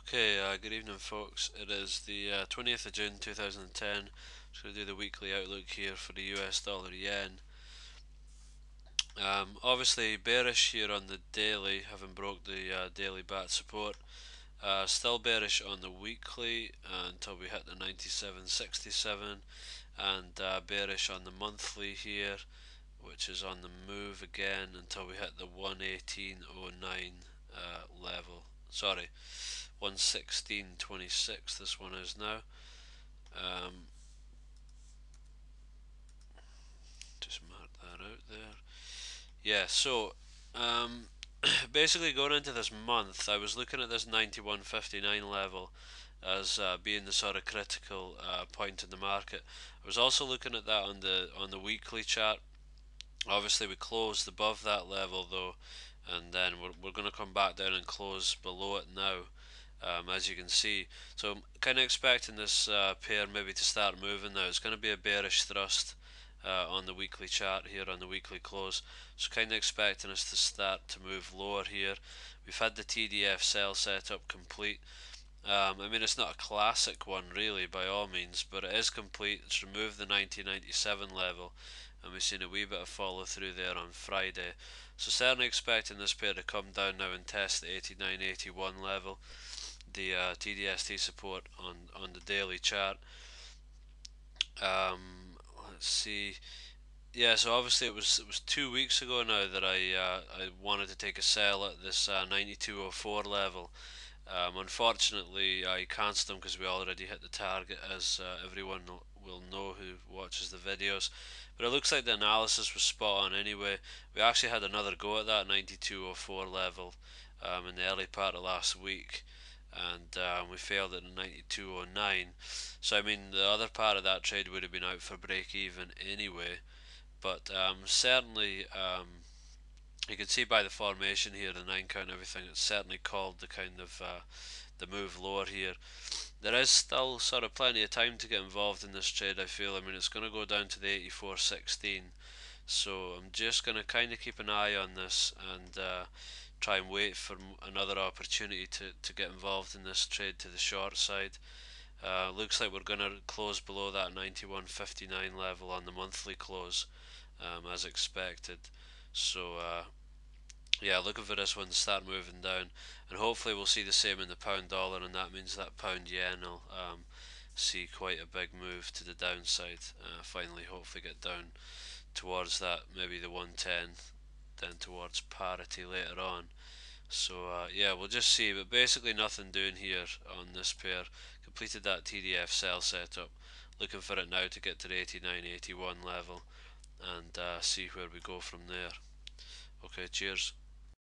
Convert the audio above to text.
Okay, good evening folks. It is the 20th of June 2010. Just going to do the weekly outlook here for the US dollar yen. Obviously bearish here on the daily, having broke the daily bat support. Still bearish on the weekly until we hit the 97.67, and bearish on the monthly here, which is on the move again until we hit the 118.09 level. Sorry, 116.26 this one is now. Just mark that out there. Yeah, so basically going into this month, I was looking at this 91.59 level as being the sort of critical point in the market. I was also looking at that on the weekly chart. Obviously, we closed above that level though, and then we're going to come back down and close below it now. As you can see, so I'm kind of expecting this pair maybe to start moving now. It's going to be a bearish thrust on the weekly chart here on the weekly close, so kind of expecting us to start to move lower here. We've had the TDF sell setup complete. I mean, it's not a classic one really by all means, but it is complete. It's removed the 1997 level, and we've seen a wee bit of follow through there on Friday. So certainly expecting this pair to come down now and test the 89.81 level, the TDST support on the daily chart. Let's see. Yeah, so obviously it was 2 weeks ago now that I wanted to take a sell at this 92.04 level. Unfortunately, I cancelled them because we already hit the target, as everyone will know who watches the videos. But it looks like the analysis was spot on anyway. We actually had another go at that 92.04 level in the early part of last week, and we failed at 92.09. So I mean, the other part of that trade would have been out for break even anyway. But certainly, you can see by the formation here, the 9 count, everything, it's certainly called the kind of the move lower here. There is still sort of plenty of time to get involved in this trade, I feel. I mean, it's going to go down to the 84.16, so I'm just going to kind of keep an eye on this and try and wait for another opportunity to get involved in this trade to the short side. Looks like we're going to close below that 91.59 level on the monthly close, as expected. So yeah, looking for this one to start moving down, and hopefully we'll see the same in the pound dollar, and that means that pound yen will see quite a big move to the downside. Finally, hopefully get down towards that, maybe the 110, then towards parity later on. So yeah, we'll just see, but basically nothing doing here on this pair. Completed that TDF sell setup, looking for it now to get to the 89.81 level and see where we go from there. Okay, cheers.